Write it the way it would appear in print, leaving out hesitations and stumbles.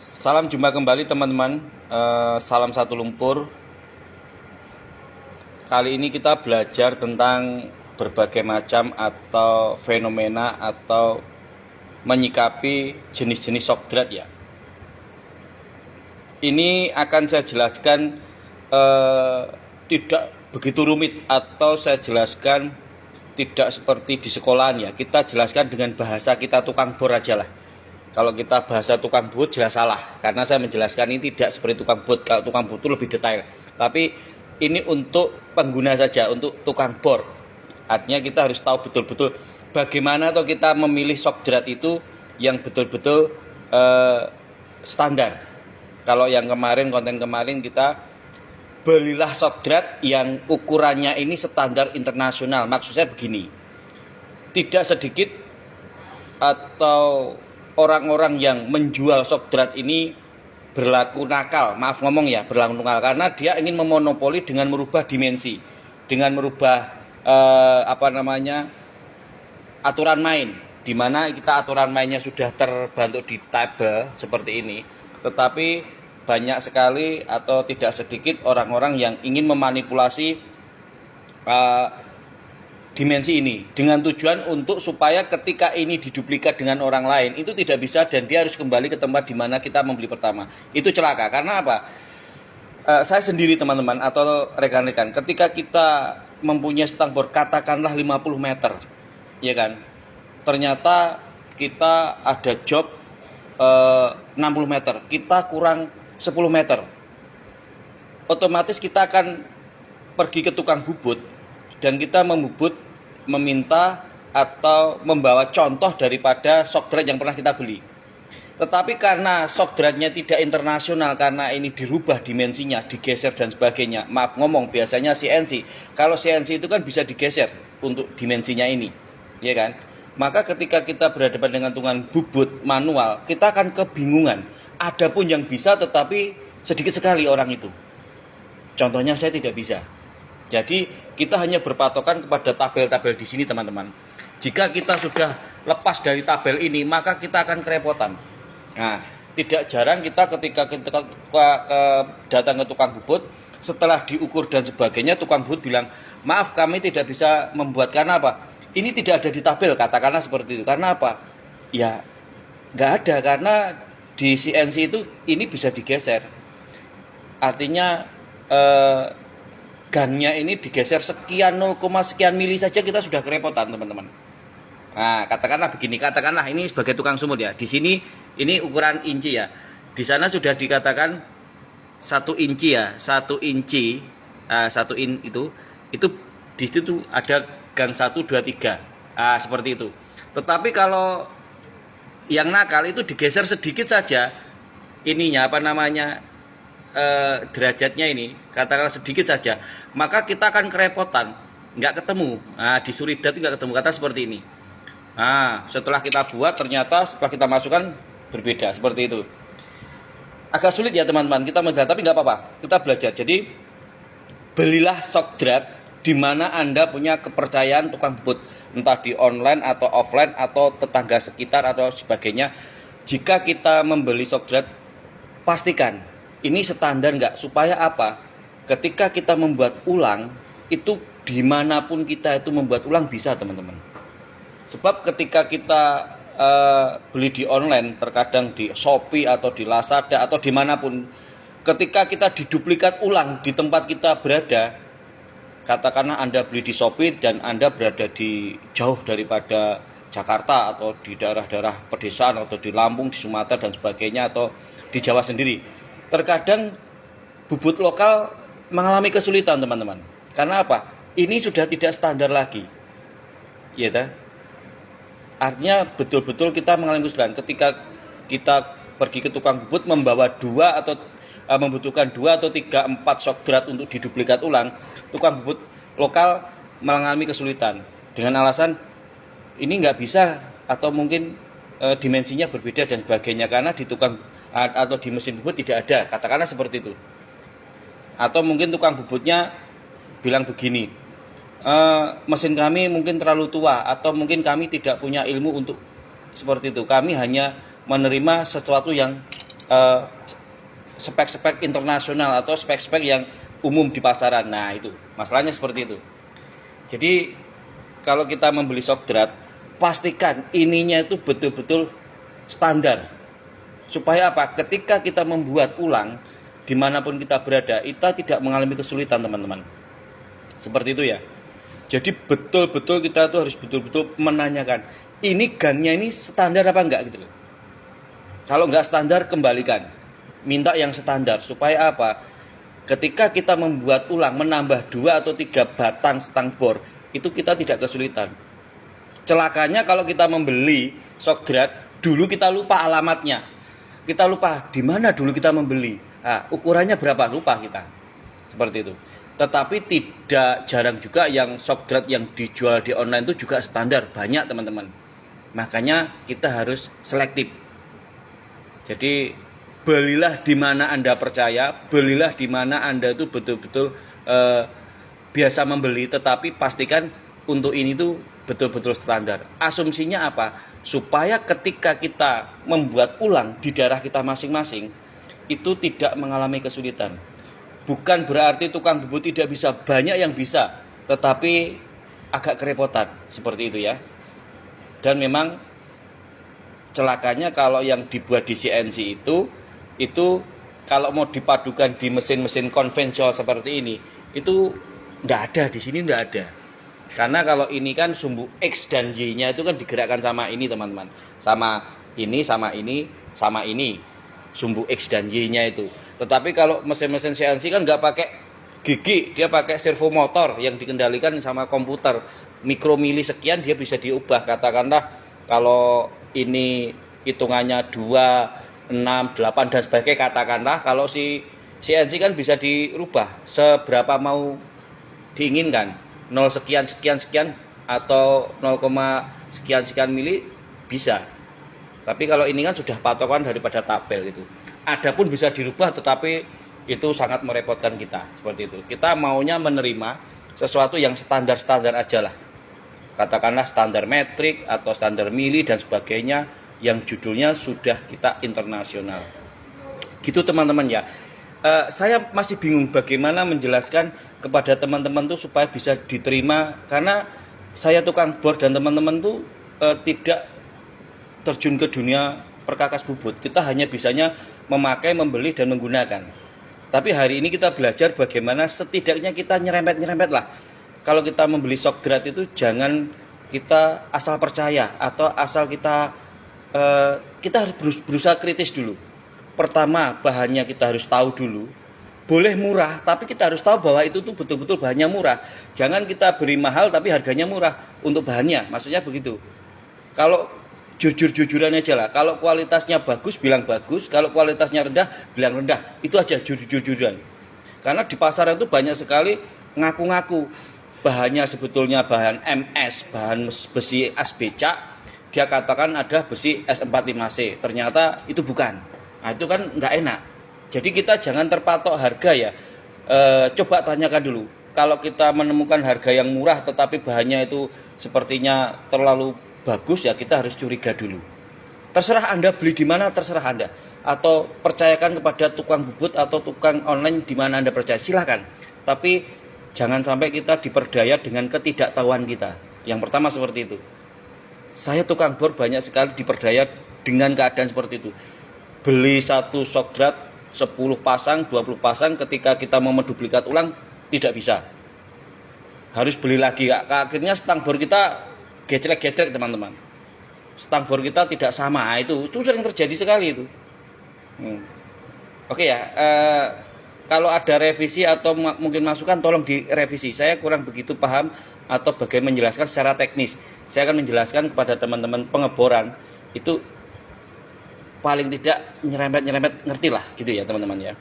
Salam jumpa kembali teman-teman. Salam satu lumpur. Kali ini kita belajar tentang berbagai macam atau fenomena atau menyikapi jenis-jenis shock ya. Ini akan saya jelaskan tidak begitu rumit atau saya jelaskan tidak seperti di sekolahan ya. Kita jelaskan dengan bahasa kita tukang bor aja lah. Kalau kita bahasa tukang bot jelas salah, karena saya menjelaskan ini tidak seperti tukang bot. Kalau tukang bot itu lebih detail, tapi ini untuk pengguna saja, untuk tukang bor. Artinya kita harus tahu betul-betul bagaimana atau kita memilih shock drat itu yang betul-betul standar. Kalau yang konten kemarin kita belilah shock drat yang ukurannya ini standar internasional. Maksud saya begini, tidak sedikit atau orang-orang yang menjual shock drat ini berlaku nakal, berlaku nakal karena dia ingin memonopoli dengan merubah dimensi, dengan merubah aturan main, di mana kita aturan mainnya sudah terbentuk di tabel seperti ini, tetapi banyak sekali atau tidak sedikit orang-orang yang ingin memanipulasi dimensi ini dengan tujuan untuk supaya ketika ini diduplikat dengan orang lain itu tidak bisa dan dia harus kembali ke tempat di mana kita membeli pertama. Itu celaka karena apa? Saya sendiri teman-teman atau rekan-rekan, ketika kita mempunyai stang bor katakanlah 50 meter, ya kan? Ternyata kita ada job 60 meter, kita kurang 10 meter. Otomatis kita akan pergi ke tukang bubut dan kita meminta atau membawa contoh daripada shock drat yang pernah kita beli. Tetapi karena shock dratnya tidak internasional, karena ini dirubah dimensinya, digeser dan sebagainya. Biasanya CNC. Kalau CNC itu kan bisa digeser untuk dimensinya ini, ya kan? Maka ketika kita berhadapan dengan tukang bubut manual, kita akan kebingungan. Adapun yang bisa tetapi sedikit sekali orang itu. Contohnya saya tidak bisa. Jadi kita hanya berpatokan kepada tabel-tabel di sini teman-teman. Jika kita sudah lepas dari tabel ini, maka kita akan kerepotan. Nah, tidak jarang kita ketika datang ke tukang bubut, setelah diukur dan sebagainya, tukang bubut bilang, maaf kami tidak bisa membuat, karena apa? Ini tidak ada di tabel, katakanlah seperti itu. Karena apa? Ya, nggak ada, karena di CNC itu ini bisa digeser. Artinya gangnya ini digeser sekian 0, sekian mili saja kita sudah kerepotan teman-teman. Nah, katakanlah begini, katakanlah ini sebagai tukang sumur ya. Di sini ini ukuran inci ya. Di sana sudah dikatakan 1 inci ya, 1 inci, 1 in itu di situ ada gang 1, 2, 3. Seperti itu. Tetapi kalau yang nakal itu digeser sedikit saja ininya derajatnya ini, katakanlah sedikit saja, maka kita akan kerepotan, nggak ketemu. Di suridat nggak ketemu, kata seperti ini. Setelah kita buat ternyata setelah kita masukkan berbeda seperti itu. Agak sulit ya teman-teman kita melihat, tapi nggak apa-apa, kita belajar. Jadi belilah shock drat di mana Anda punya kepercayaan tukang bubut, entah di online atau offline atau tetangga sekitar atau sebagainya. Jika kita membeli shock drat, pastikan ini standar nggak, supaya apa? Ketika kita membuat ulang, itu dimanapun kita itu membuat ulang bisa teman-teman. Sebab ketika kita beli di online, terkadang di Shopee atau di Lazada atau dimanapun, ketika kita diduplikat ulang di tempat kita berada, katakanlah Anda beli di Shopee dan Anda berada di jauh daripada Jakarta atau di daerah-daerah pedesaan atau di Lampung, di Sumatera dan sebagainya, atau di Jawa sendiri. Terkadang bubut lokal mengalami kesulitan teman-teman. Karena apa? Ini sudah tidak standar lagi. Ya ta? Artinya betul-betul kita mengalami kesulitan. Ketika kita pergi ke tukang bubut membawa membutuhkan 2 atau 3, 4 shock drat untuk diduplikat ulang, tukang bubut lokal mengalami kesulitan. Dengan alasan ini nggak bisa atau mungkin dimensinya berbeda dan sebagainya, karena di tukang atau di mesin bubut tidak ada, katakanlah seperti itu. Atau mungkin tukang bubutnya bilang begini, mesin kami mungkin terlalu tua, atau mungkin kami tidak punya ilmu untuk seperti itu, kami hanya menerima sesuatu yang eh, spek-spek internasional atau spek-spek yang umum di pasaran. Nah, itu masalahnya seperti itu. Jadi kalau kita membeli shock drat, pastikan ininya itu betul-betul standar. Supaya apa? Ketika kita membuat ulang, dimanapun kita berada, kita tidak mengalami kesulitan, teman-teman. Seperti itu ya. Jadi betul-betul kita tuh harus betul-betul menanyakan, ini gangnya ini standar apa enggak gitu loh. Kalau enggak standar, kembalikan. Minta yang standar. Supaya apa? Ketika kita membuat ulang, menambah 2 atau 3 batang stang bor, itu kita tidak kesulitan. Celakanya kalau kita membeli shock drat, dulu kita lupa alamatnya. Kita lupa di mana dulu kita membeli. Nah, ukurannya berapa, lupa kita. Seperti itu. Tetapi tidak jarang juga yang shock drat yang dijual di online itu juga standar. Banyak, teman-teman. Makanya kita harus selektif. Jadi belilah di mana Anda percaya, belilah di mana Anda itu betul-betul biasa membeli, tetapi pastikan untuk ini tuh betul-betul standar. Asumsinya apa? Supaya ketika kita membuat ulang di daerah kita masing-masing, itu tidak mengalami kesulitan. Bukan berarti tukang bubut tidak bisa, banyak yang bisa, tetapi agak kerepotan, seperti itu ya. Dan memang celakanya kalau yang dibuat di CNC itu kalau mau dipadukan di mesin-mesin konvensional seperti ini, itu enggak ada, di sini enggak ada. Karena kalau ini kan sumbu X dan Y-nya itu kan digerakkan sama ini, teman-teman. Sama ini, sama ini, sama ini. Sumbu X dan Y-nya itu. Tetapi kalau mesin-mesin CNC kan enggak pakai gigi, dia pakai servo motor yang dikendalikan sama komputer. Mikromili sekian dia bisa diubah. Katakanlah kalau ini hitungannya 2, 6, 8 dan sebagainya, katakanlah kalau si CNC kan bisa dirubah seberapa mau diinginkan, 0 sekian sekian sekian atau 0, sekian sekian mili bisa. Tapi kalau ini kan sudah patokan daripada tabel gitu. Adapun bisa dirubah, tetapi itu sangat merepotkan kita, seperti itu. Kita maunya menerima sesuatu yang standar-standar aja lah. Katakanlah standar metrik atau standar mili dan sebagainya yang judulnya sudah kita internasional. Gitu teman-teman ya. Saya masih bingung bagaimana menjelaskan kepada teman-teman tuh supaya bisa diterima, karena saya tukang bor dan teman-teman tuh tidak terjun ke dunia perkakas bubut. Kita hanya bisanya memakai, membeli dan menggunakan. Tapi hari ini kita belajar bagaimana setidaknya kita nyerempet-nyerempet lah. Kalau kita membeli shock drat itu jangan kita asal percaya atau asal kita harus berusaha kritis dulu. Pertama, bahannya kita harus tahu dulu. Boleh murah, tapi kita harus tahu bahwa itu tuh betul-betul bahannya murah. Jangan kita beri mahal tapi harganya murah untuk bahannya. Maksudnya begitu. Kalau jujur-jujuran aja lah. Kalau kualitasnya bagus, bilang bagus. Kalau kualitasnya rendah, bilang rendah. Itu aja jujur-jujuran. Karena di pasar itu banyak sekali ngaku-ngaku bahannya sebetulnya bahan MS, bahan besi asbeca. Dia katakan ada besi S45C. Ternyata itu bukan. Nah, itu kan nggak enak. Jadi kita jangan terpatok harga ya. Coba tanyakan dulu. Kalau kita menemukan harga yang murah tetapi bahannya itu sepertinya terlalu bagus, ya kita harus curiga dulu. Terserah Anda beli di mana, terserah Anda. Atau percayakan kepada tukang bubut atau tukang online di mana Anda percaya, silakan. Tapi jangan sampai kita diperdaya dengan ketidaktahuan kita. Yang pertama seperti itu. Saya tukang bor banyak sekali diperdaya dengan keadaan seperti itu. Beli satu shock drat 10 pasang, 20 pasang, ketika kita mau menduplikat ulang tidak bisa. Harus beli lagi. Akhirnya stang bor kita gecrek-gecrek, teman-teman. Stang bor kita tidak sama. Nah, itu sering terjadi sekali itu. Oke ya. Kalau ada revisi atau mungkin masukan, tolong direvisi. Saya kurang begitu paham atau bagaimana menjelaskan secara teknis. Saya akan menjelaskan kepada teman-teman pengeboran itu paling tidak nyerempet-nyerempet ngerti lah gitu ya teman-teman ya.